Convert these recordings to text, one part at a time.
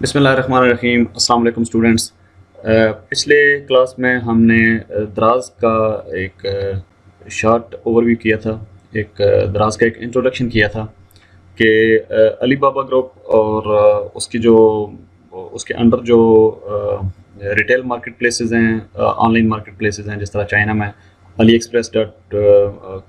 बिस्मिल्लाहिर्रहमानिर्रहीम। अस्सलाम वालेकुम स्टूडेंट्स। पिछले क्लास में हमने दराज का एक शॉर्ट ओवरव्यू किया था। दराज का एक इंट्रोडक्शन किया था कि अली बाबा ग्रुप और उसके अंडर जो रिटेल मार्केट प्लेसेस हैं, ऑनलाइन मार्केट प्लेसेस हैं, जिस तरह चाइना में अली एक्सप्रेस डॉट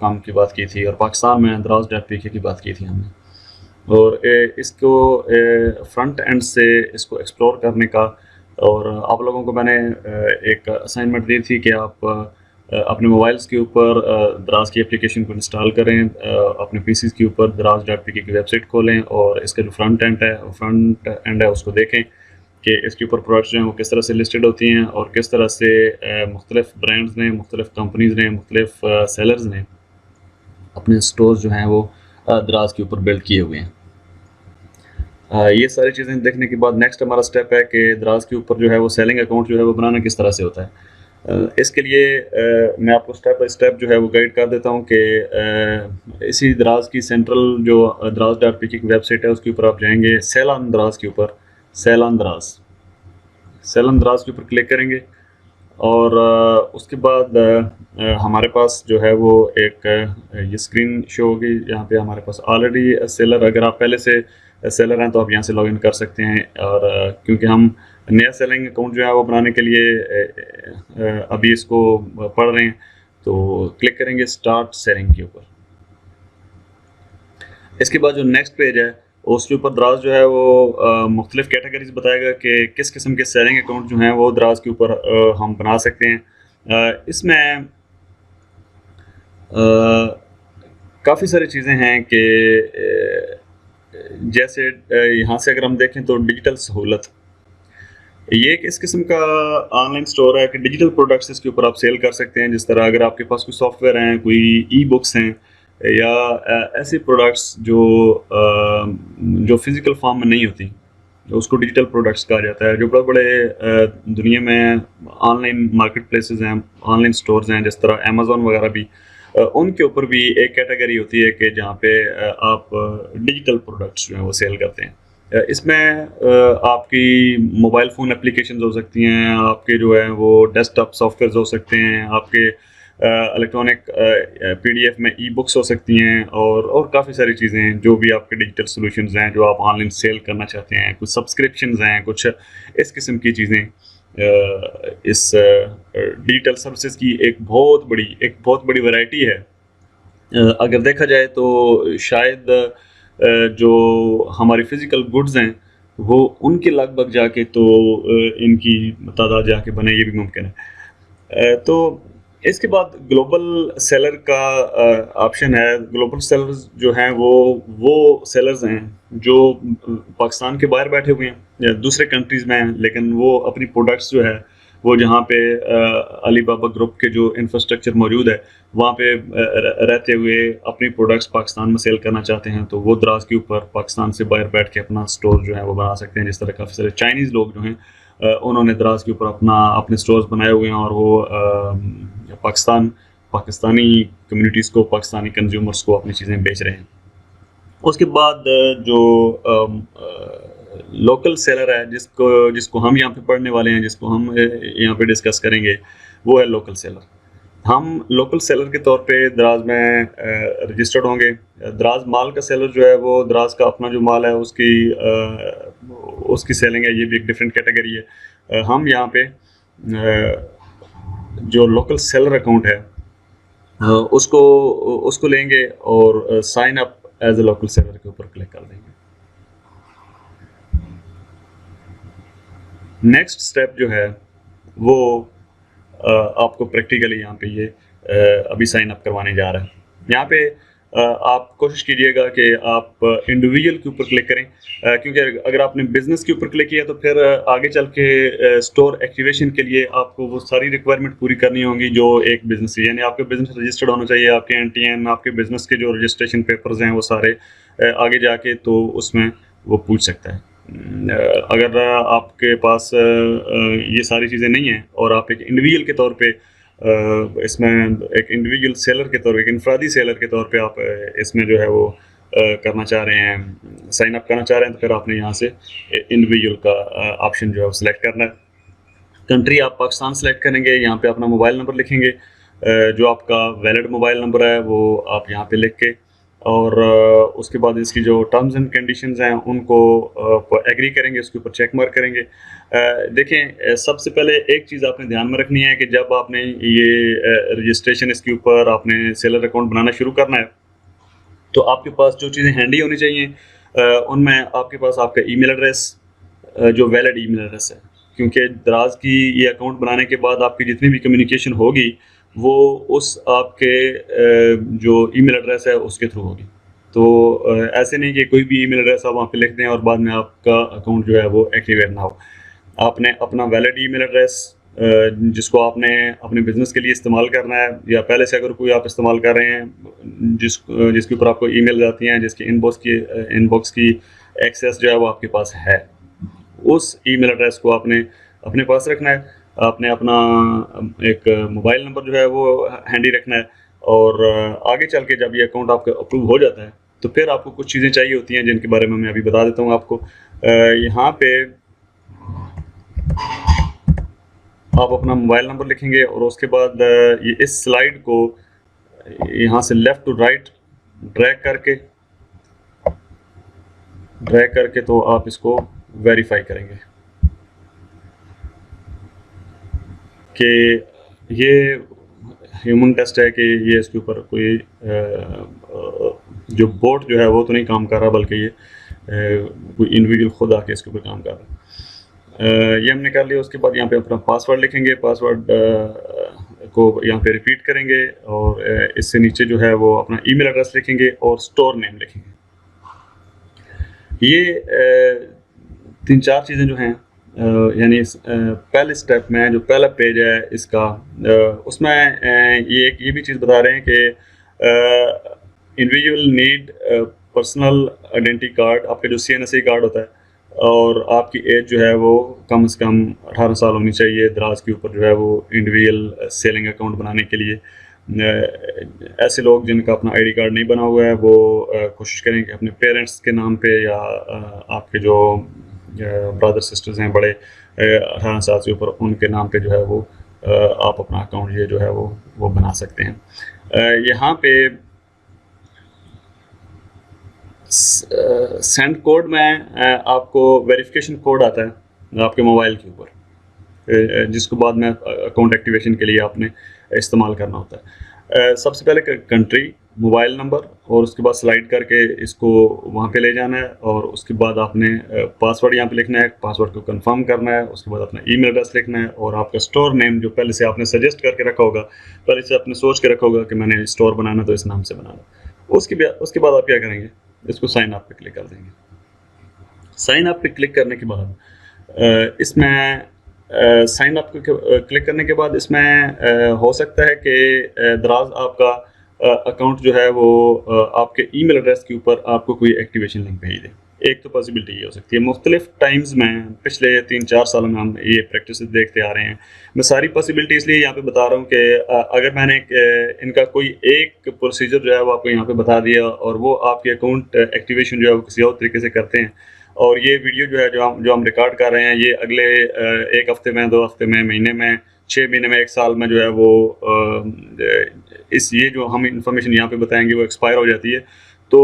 कॉम की बात की थी और पाकिस्तान में दराज डॉट पी के की बात की थी हमने। और इसको फ्रंट एंड से इसको एक्सप्लोर करने का, और आप लोगों को मैंने एक असाइनमेंट दी थी कि आप अपने मोबाइल्स के ऊपर दराज की एप्लीकेशन को इंस्टॉल करें, अपने पीसीज के ऊपर दराज डॉट पी की वेबसाइट खोलें और इसका जो फ्रंट एंड है उसको देखें कि इसके ऊपर प्रोडक्ट्स जो हैं वो किस तरह से लिस्टेड होती हैं और किस तरह से मुख्तलिफ ब्रांड्स ने, मुख्तलिफ कंपनीज़ ने, मुख्तलिफ सेलर्स ने अपने स्टोर्स जो हैं वो दराज के ऊपर बिल्ड किए हुए हैं। ये सारी चीज़ें देखने के बाद नेक्स्ट हमारा स्टेप है कि दराज के ऊपर जो है वो सेलिंग अकाउंट जो है वो बनाना किस तरह से होता है। इसके लिए मैं आपको स्टेप बाय स्टेप जो है वो गाइड कर देता हूँ कि इसी दराज की सेंट्रल जो दराज डॉट पी की वेबसाइट है उसके ऊपर आप जाएंगे, सेल ऑन दराज के ऊपर, सेल ऑन दराज के ऊपर क्लिक करेंगे और उसके बाद हमारे पास जो है वो एक ये स्क्रीन शो होगी। यहाँ पे हमारे पास ऑलरेडी सेलर, अगर आप पहले से सेलर हैं तो आप यहाँ से लॉगिन कर सकते हैं। और क्योंकि हम नया सेलिंग अकाउंट जो है वो बनाने के लिए अभी इसको पढ़ रहे हैं, तो क्लिक करेंगे स्टार्ट सेलिंग के ऊपर। इसके बाद जो नेक्स्ट पेज है उसके ऊपर दराज जो है वो मुख्तलिफ कैटेगरीज बताएगा कि किस किस्म के सेलिंग अकाउंट जो हैं वो दराज के ऊपर हम बना सकते हैं। इसमें काफ़ी सारी चीज़ें हैं कि जैसे यहाँ से अगर हम देखें तो डिजिटल सहूलत, ये एक इस किस्म का ऑनलाइन स्टोर है कि डिजिटल प्रोडक्ट्स इसके ऊपर आप सेल कर सकते हैं। जिस तरह अगर आपके पास कोई सॉफ्टवेयर हैं, कोई ई बुक्स हैं या ऐसे प्रोडक्ट्स जो फिज़िकल फॉर्म में नहीं होती, उसको डिजिटल प्रोडक्ट्स कहा जाता है। जो बड़े बड़े दुनिया में ऑनलाइन मार्केट प्लेसेस हैं, ऑनलाइन स्टोर्स हैं, जिस तरह अमेज़ॉन वगैरह भी, उनके ऊपर भी एक कैटेगरी होती है कि जहाँ पे आप डिजिटल प्रोडक्ट्स जो हैं वो सेल करते हैं। इसमें आपकी मोबाइल फ़ोन एप्लीकेशन हो सकती हैं, आपके जो है वो डेस्कटॉप सॉफ्टवेयर हो सकते हैं, आपके इलेक्ट्रॉनिक पीडीएफ में ई बुक्स हो सकती हैं और काफ़ी सारी चीज़ें जो भी आपके डिजिटल सॉल्यूशंस हैं जो आप ऑनलाइन सेल करना चाहते हैं, कुछ सब्सक्रिप्शंस हैं, कुछ इस किस्म की चीज़ें। इस डिजिटल सर्विसेज की एक बहुत बड़ी वैरायटी है। अगर देखा जाए तो शायद जो हमारी फ़िज़िकल गुड्स हैं वो उनके लगभग जाके तो इनकी तादाद जाके बने, ये भी मुमकिन है। तो इसके बाद ग्लोबल सेलर का ऑप्शन है। ग्लोबल सेलर्स जो हैं वो सेलर्स हैं जो पाकिस्तान के बाहर बैठे हुए हैं या दूसरे कंट्रीज़ में हैं, लेकिन वो अपनी प्रोडक्ट्स जो है वो जहाँ पे अली बाबा ग्रुप के जो इंफ्रास्ट्रक्चर मौजूद है वहाँ पे रहते हुए अपनी प्रोडक्ट्स पाकिस्तान में सेल करना चाहते हैं, तो वो दराज के ऊपर पाकिस्तान से बाहर बैठ के अपना स्टोर जो है वो बना सकते हैं। जिस तरह काफ़ी सारे चाइनीज़ लोग जो हैं उन्होंने दराज के ऊपर अपने स्टोर्स बनाए हुए हैं और वो पाकिस्तानी कम्युनिटीज़ को, पाकिस्तानी कंज्यूमर्स को अपनी चीज़ें बेच रहे हैं। उसके बाद जो लोकल सेलर है जिसको हम यहाँ पे पढ़ने वाले हैं, जिसको हम यहाँ पे डिस्कस करेंगे, वो है लोकल सेलर। हम लोकल सेलर के तौर पे दराज में रजिस्टर्ड होंगे। दराज माल का सेलर जो है वो दराज का अपना जो माल है उसकी सेलिंग है, ये भी एक डिफरेंट कैटेगरी है। हम यहाँ पे जो लोकल सेलर अकाउंट है उसको लेंगे और sign up as a local seller के ऊपर क्लिक कर देंगे। नेक्स्ट स्टेप जो है वो आपको प्रैक्टिकली यहाँ पे ये अभी साइन अप करवाने जा रहा है। यहाँ पे आप कोशिश कीजिएगा कि आप इंडिविजुअल के ऊपर क्लिक करें, क्योंकि अगर आपने बिज़नेस के ऊपर क्लिक किया तो फिर आगे चल के स्टोर एक्टिवेशन के लिए आपको वो सारी रिक्वायरमेंट पूरी करनी होंगी जो एक बिज़नेस है। यानी आपका बिज़नेस रजिस्टर्ड होना चाहिए, आपके एनटीएन, आपके बिज़नेस के जो रजिस्ट्रेशन पेपर्स हैं वो सारे आगे जाके तो उसमें वो पूछ सकता है। अगर आपके पास ये सारी चीज़ें नहीं हैं और आप एक इंडिविजुअल के तौर पे इसमें एक इंडिविजुअल सेलर के तौर पे, एक इनफरादी सेलर के तौर पे आप इसमें जो है वो करना चाह रहे हैं, साइन अप करना चाह रहे हैं, तो फिर आपने यहाँ से इंडिविजुअल का ऑप्शन जो है वो सिलेक्ट करना है। कंट्री आप पाकिस्तान सेलेक्ट करेंगे, यहाँ पे अपना मोबाइल नंबर लिखेंगे, जो आपका वैलिड मोबाइल नंबर है वो आप यहाँ पे लिख के, और उसके बाद इसकी जो टर्म्स एंड कंडीशंस हैं उनको एग्री करेंगे, उसके ऊपर चेक मार्क करेंगे। देखें, सबसे पहले एक चीज़ आपने ध्यान में रखनी है कि जब आपने ये रजिस्ट्रेशन इसके ऊपर आपने सेलर अकाउंट बनाना शुरू करना है, तो आपके पास जो चीज़ें हैंडी होनी चाहिए उनमें आपके पास आपका ईमेल एड्रेस, जो वैलिड ईमेल एड्रेस है, क्योंकि दराज की ये अकाउंट बनाने के बाद आपकी जितनी भी कम्युनिकेशन होगी वो उस आपके जो ईमेल एड्रेस है उसके थ्रू होगी। तो ऐसे नहीं कि कोई भी ईमेल एड्रेस आप वहाँ पे लिख दें और बाद में आपका अकाउंट जो है वो एक्टिवेट ना हो। आपने अपना वैलिड ईमेल एड्रेस जिसको आपने अपने बिज़नेस के लिए इस्तेमाल करना है, या पहले से अगर कोई आप इस्तेमाल कर रहे हैं जिसके ऊपर आपको ईमेल आती हैं, जिसकी इनबॉक्स की एक्सेस जो है वो आपके पास है, उस ईमेल एड्रेस को आपने अपने पास रखना है। आपने अपना एक मोबाइल नंबर जो है वो हैंडी रखना है, और आगे चल के जब ये अकाउंट आपका अप्रूव हो जाता है तो फिर आपको कुछ चीज़ें चाहिए होती हैं जिनके बारे में मैं अभी बता देता हूँ आपको। यहाँ पे आप अपना मोबाइल नंबर लिखेंगे, और उसके बाद ये इस स्लाइड को यहाँ से लेफ़्ट टू राइट ड्रैग करके तो आप इसको वेरीफाई करेंगे कि ये ह्यूमन टेस्ट है, कि ये इसके ऊपर कोई जो बोट जो है वो तो नहीं काम कर रहा, बल्कि ये कोई इंडिविजुअल खुद आके इसके ऊपर काम कर रहा है। ये हमने कर लिया। उसके बाद यहाँ पे अपना पासवर्ड लिखेंगे, पासवर्ड को यहाँ पे रिपीट करेंगे, और इससे नीचे जो है वो अपना ईमेल एड्रेस लिखेंगे और स्टोर नेम लिखेंगे। ये 3-4 चीज़ें जो हैं, यानी पहले स्टेप में जो पहला पेज है इसका, उसमें ये भी चीज़ बता रहे हैं कि individual need personal identity card, आपका जो CNSA कार्ड होता है, और आपकी एज जो है वो कम से कम 18 साल होनी चाहिए दराज के ऊपर जो है वो इंडिविजुअल सेलिंग अकाउंट बनाने के लिए। ऐसे लोग जिनका अपना ID कार्ड नहीं बना हुआ है वो कोशिश करें कि अपने पेरेंट्स के नाम पे, या आपके जो ब्रदर सिस्टर्स हैं बड़े 18 साल से ऊपर, उनके नाम पे जो है वो आप अपना अकाउंट ये जो है वो बना सकते हैं। यहाँ पे सेंड कोड में आपको वेरिफिकेशन कोड आता है आपके मोबाइल के ऊपर, जिसको बाद में अकाउंट एक्टिवेशन के लिए आपने इस्तेमाल करना होता है। सबसे पहले कंट्री, मोबाइल नंबर, और उसके बाद स्लाइड करके इसको वहाँ पे ले जाना है, और उसके बाद आपने पासवर्ड यहाँ पे लिखना है, पासवर्ड को कंफर्म करना है, उसके बाद अपना ईमेल एड्रेस लिखना है, और आपका स्टोर नेम जो पहले से आपने सजेस्ट करके रखा होगा, पहले से आपने सोच के रखा होगा कि मैंने स्टोर बनाना तो इस नाम से बनाना। उसके बाद आप क्या करेंगे, इसको साइन अप पे क्लिक कर देंगे। साइन अप पे क्लिक करने के बाद इसमें साइन अप क्लिक करने के बाद इसमें हो सकता है कि दराज आपका अकाउंट जो है वो आपके ईमेल एड्रेस के ऊपर आपको कोई एक्टिवेशन लिंक भेज दे। एक तो पॉसिबिलिटी ये हो सकती है। मुख्तलिफ टाइम्स में पिछले 3-4 सालों में हम ये प्रैक्टिस देखते आ रहे हैं। मैं सारी पॉसिबिलिटी इसलिए यहाँ पे बता रहा हूँ कि अगर मैंने इनका कोई एक प्रोसीजर जो है वो आपको यहाँ पे बता दिया, और वो आपके अकाउंट एक्टिवेशन जो है वो किसी और तरीके से करते हैं, और ये वीडियो जो है जो हम रिकॉर्ड कर रहे हैं, ये अगले 1 हफ्ते में, 2 हफ्ते में, महीने में, 6 महीने में, 1 साल में जो है वो ये जो हम इंफॉर्मेशन यहाँ पे बताएंगे वो एक्सपायर हो जाती है, तो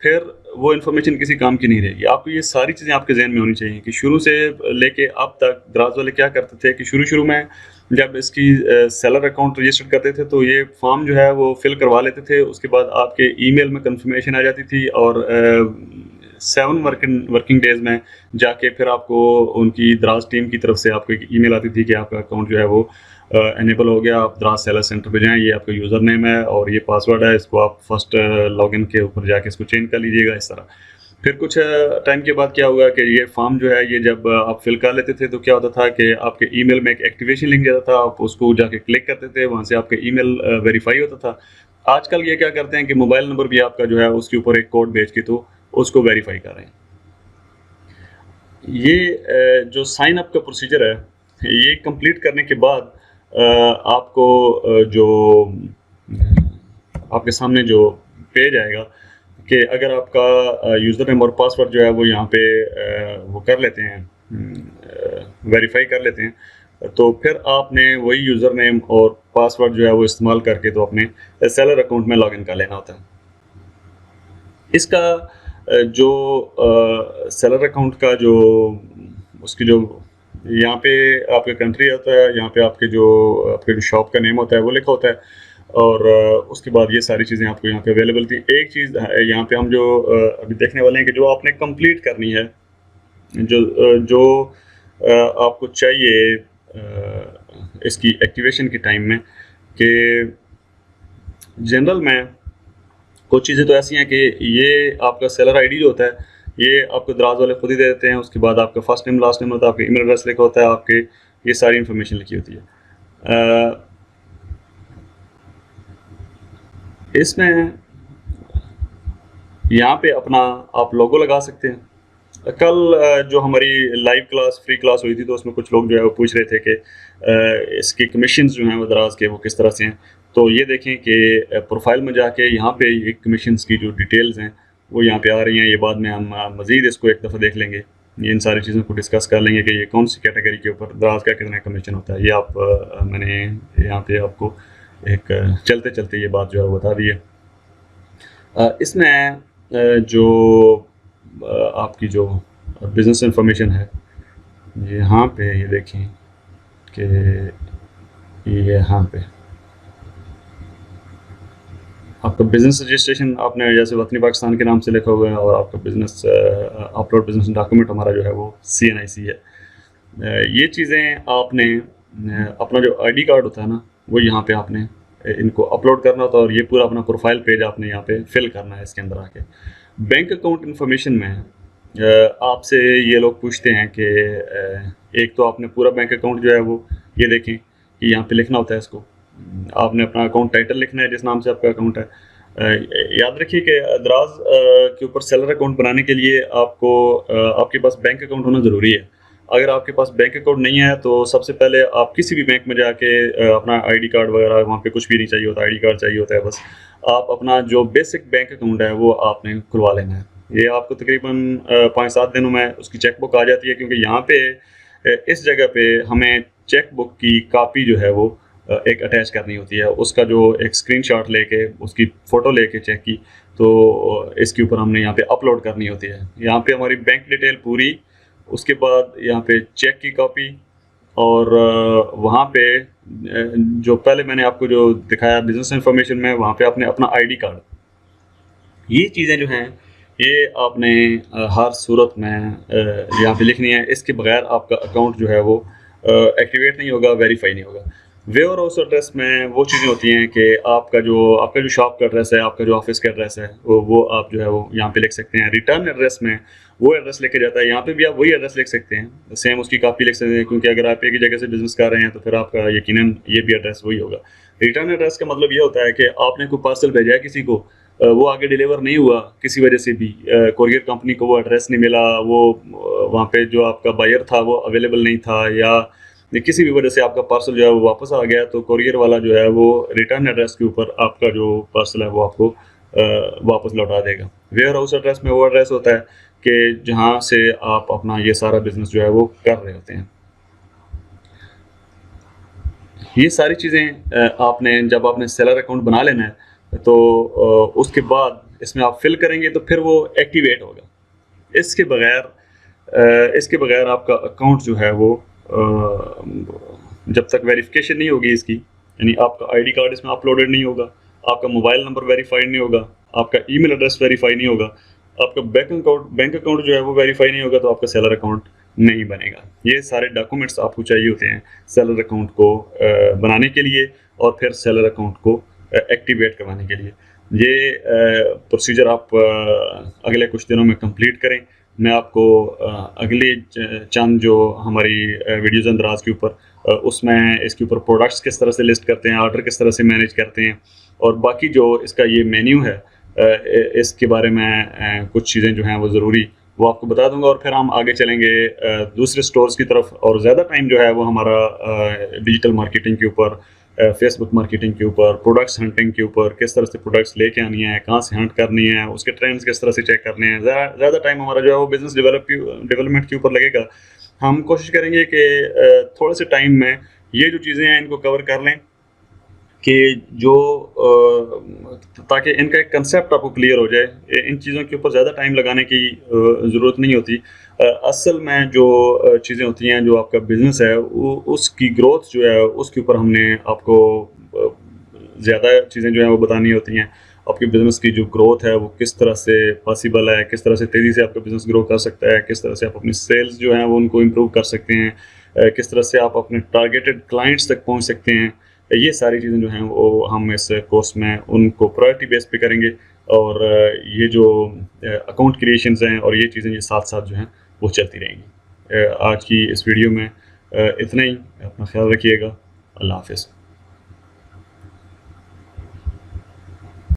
फिर वो इन्फॉर्मेशन किसी काम की नहीं रहेगी। आपको ये सारी चीज़ें आपके जहन में होनी चाहिए कि शुरू से लेके अब तक दराज वाले क्या करते थे कि शुरू में जब इसकी सेलर अकाउंट रजिस्टर करते थे तो ये फॉर्म जो है वो फिल करवा लेते थे, उसके बाद आपके ईमेल में कंफर्मेशन आ जाती थी, और 7 वर्किंग डेज में जाके फिर आपको उनकी दराज टीम की तरफ से आपको एक ईमेल आती थी कि आपका अकाउंट जो है वो एनेबल हो गया, आप दराज सेलर सेंटर पे जाएं, ये आपका यूज़र नेम है और ये पासवर्ड है, इसको आप फर्स्ट लॉगिन के ऊपर जाके इसको चेंज कर लीजिएगा। इस तरह फिर कुछ टाइम के बाद क्या हुआ कि ये फॉर्म जो है ये जब आप फिल कर लेते थे तो क्या होता था कि आपके ईमेल में एक एक्टिवेशन लिंक जाता था, आप उसको जाके क्लिक करते थे, वहाँ से आपका ईमेल वेरीफाई होता था। आजकल ये क्या करते हैं कि मोबाइल नंबर भी आपका जो है उसके ऊपर एक कोड भेज के तो उसको वेरीफाई कर रहे हैं। ये जो साइन अप का प्रोसीजर है ये कंप्लीट करने के बाद आपको जो आपके सामने जो पेज आएगा कि अगर आपका यूज़र नेम और पासवर्ड जो है वो यहाँ पे वो कर लेते हैं, वेरीफाई कर लेते हैं, तो फिर आपने वही यूज़र नेम और पासवर्ड जो है वो इस्तेमाल करके तो अपने सेलर अकाउंट में लॉगिन कर लेना होता है। इसका जो सेलर अकाउंट का जो उसकी जो यहाँ पे आपका कंट्री होता है, यहाँ पे आपके जो शॉप का नेम होता है वो लिखा होता है, और उसके बाद ये सारी चीज़ें आपको यहाँ पे अवेलेबल थी। एक चीज़ यहाँ पे हम जो अभी देखने वाले हैं कि जो आपने कंप्लीट करनी है, जो आपको चाहिए इसकी एक्टिवेशन के टाइम में, कि जनरल में कुछ चीज़ें तो ऐसी हैं कि ये आपका सेलर आईडी जो होता है ये आपको दराज वाले खुद ही दे देते हैं। उसके बाद आपका फर्स्ट नेम लास्ट नेम होता है, आपका ईमेल एड्रेस लिखा होता है, आपके ये सारी इन्फॉर्मेशन लिखी होती है। इसमें यहाँ पे अपना आप लोगो लगा सकते हैं। कल जो हमारी लाइव क्लास फ्री क्लास हुई थी तो उसमें कुछ लोग जो है वो पूछ रहे थे कि इसके कमीशंस जो हैं वो दराज के वो किस तरह से हैं। तो ये देखें कि प्रोफाइल में जाके यहाँ पे ये कमीशंस की जो डिटेल्स हैं वो यहाँ पे आ रही हैं। ये बाद में हम मज़ीद इसको एक दफ़ा देख लेंगे, ये इन सारी चीज़ों को डिस्कस कर लेंगे कि ये कौन सी कैटेगरी के ऊपर दराज का कितना कमीशन होता है। ये आप मैंने यहाँ पे आपको एक चलते चलते ये बात जो है बता दी है। इसमें जो आपकी जो बिज़नेस इंफॉर्मेशन है यहाँ पे ये देखें कि यहाँ पे आपका बिज़नेस रजिस्ट्रेशन आपने जैसे वतनी पाकिस्तान के नाम से लिखा हुआ है, और आपका बिज़नेस अपलोड बिज़नेस डॉक्यूमेंट हमारा जो है वो CNIC है। ये चीज़ें आपने अपना जो ID कार्ड होता है ना वो यहाँ पे आपने इनको अपलोड करना होता है, और ये पूरा अपना प्रोफाइल पेज आपने यहाँ पे फिल करना है इसके अंदर आके। बैंक अकाउंट इन्फॉर्मेशन में आपसे ये लोग पूछते हैं कि एक तो आपने पूरा बैंक अकाउंट जो है वो ये देखें कि यहाँ पे लिखना होता है। इसको आपने अपना अकाउंट टाइटल लिखना है जिस नाम से आपका अकाउंट है। याद रखिए कि दराज के ऊपर सेलर अकाउंट बनाने के लिए आपको आपके पास बैंक अकाउंट होना ज़रूरी है। अगर आपके पास बैंक अकाउंट नहीं है तो सबसे पहले आप किसी भी बैंक में जाके अपना ID कार्ड वगैरह, वहाँ पे कुछ भी नहीं चाहिए होता, ID कार्ड चाहिए होता है बस। आप अपना जो बेसिक बैंक अकाउंट है वो आपने खुलवा लेना है। ये आपको तकरीबन 5-7 दिनों में उसकी चेक बुक आ जाती है, क्योंकि यहाँ पे इस जगह पे हमें चेक बुक की कापी जो है वो एक अटैच करनी होती है। उसका जो एक स्क्रीनशॉट लेके उसकी फ़ोटो लेके चेक की, तो इसके ऊपर हमने यहाँ पे अपलोड करनी होती है। यहाँ पे हमारी बैंक डिटेल पूरी, उसके बाद यहाँ पे चेक की कॉपी, और वहाँ पे जो पहले मैंने आपको जो दिखाया बिज़नेस इंफॉर्मेशन में, वहाँ पे आपने अपना ID कार्ड, ये चीज़ें जो हैं ये आपने हर सूरत में यहाँ पे लिखनी है। इसके बगैर आपका अकाउंट जो है वो एक्टिवेट नहीं होगा, वेरीफाई नहीं होगा। वेयर हाउस एड्रेस में वो चीज़ें होती हैं कि आपका जो शॉप का एड्रेस है, आपका जो ऑफिस का एड्रेस है, वो आप जो है वो यहाँ पे लिख सकते हैं। रिटर्न एड्रेस में वो एड्रेस लेके जाता है, यहाँ पे भी आप वही एड्रेस लिख सकते हैं, सेम उसकी कॉपी लिख सकते हैं, क्योंकि अगर आप एक ही जगह से बिजनेस कर रहे हैं तो फिर आपका यकीनन ये भी एड्रेस वही होगा। रिटर्न एड्रेस का मतलब ये होता है कि आपने कोई पार्सल भेजा है किसी को, वो आगे डिलीवर नहीं हुआ किसी वजह से भी, कोरियर कंपनी को वो एड्रेस नहीं मिला, वो वहाँ पे जो आपका बायर था वो अवेलेबल नहीं था, या किसी भी वजह से आपका पार्सल जो है वो वापस आ गया, तो कोरियर वाला जो है वो रिटर्न एड्रेस के ऊपर आपका जो पार्सल है वो आपको वापस लौटा देगा। वेयर हाउस एड्रेस में वो एड्रेस होता है कि जहाँ से आप अपना ये सारा बिजनेस जो है वो कर रहे होते हैं। ये सारी चीज़ें आपने जब आपने सेलर अकाउंट बना लेना है तो उसके बाद इसमें आप फिल करेंगे तो फिर वो एक्टिवेट होगा। इसके बगैर आपका अकाउंट जो है वो जब तक वेरिफिकेशन नहीं होगी इसकी, यानी आपका ID कार्ड इसमें अपलोडेड नहीं होगा, आपका मोबाइल नंबर वेरीफाइड नहीं होगा, आपका ईमेल एड्रेस वेरीफाई नहीं होगा, आपका बैंक अकाउंट जो है वो वेरीफाई नहीं होगा, तो आपका सेलर अकाउंट नहीं बनेगा। ये सारे डॉक्यूमेंट्स आपको चाहिए होते हैं सेलर अकाउंट को बनाने के लिए और फिर सेलर अकाउंट को एक्टिवेट करवाने के लिए। ये प्रोसीजर आप अगले कुछ दिनों में कंप्लीट करें। मैं आपको अगले चंद जो हमारी वीडियोज़ अंदराज के ऊपर उसमें इसके ऊपर प्रोडक्ट्स किस तरह से लिस्ट करते हैं, ऑर्डर किस तरह से मैनेज करते हैं, और बाकी जो इसका ये मेन्यू है इसके बारे में कुछ चीज़ें जो हैं वो ज़रूरी वो आपको बता दूंगा। और फिर हम आगे चलेंगे दूसरे स्टोर्स की तरफ, और ज़्यादा टाइम जो है वो हमारा डिजिटल मार्केटिंग के ऊपर फेसबुक मार्केटिंग के ऊपर, प्रोडक्ट्स हंटिंग के ऊपर, किस तरह से प्रोडक्ट्स लेके आनी है, कहाँ से हंट करनी है, उसके ट्रेंड्स किस तरह से चेक करने हैं। ज़्यादा टाइम हमारा जो है वो बिज़नेस डेवलपमेंट के ऊपर लगेगा। हम कोशिश करेंगे कि थोड़े से टाइम में ये जो चीज़ें हैं इनको कवर कर लें, कि जो ताकि इनका एक कंसेप्ट आपको क्लियर हो जाए। इन चीज़ों के ऊपर ज़्यादा टाइम लगाने की ज़रूरत नहीं होती। असल में जो चीज़ें होती हैं, जो आपका बिज़नेस है उसकी ग्रोथ जो है उसके ऊपर हमने आपको ज़्यादा चीज़ें जो हैं वो बतानी होती हैं। आपके बिज़नेस की जो ग्रोथ है वो किस तरह से पॉसिबल है, किस तरह से तेज़ी से आपका बिज़नेस ग्रो कर सकता है, किस तरह से आप अपनी सेल्स जो हैं वो उनको इम्प्रूव कर सकते हैं, किस तरह से आप अपने टारगेटेड क्लाइंट्स तक पहुंच सकते हैं। ये सारी चीज़ें जो हैं वो हम इस कोर्स में उनको प्रायोरिटी बेस पे करेंगे। और ये जो अकाउंट क्रिएशंस हैं और ये चीज़ें ये साथ साथ जो हैं वो चलती रहेंगी। आज की इस वीडियो में इतना ही। अपना ख्याल रखिएगा। अल्लाह हाफ़िज़।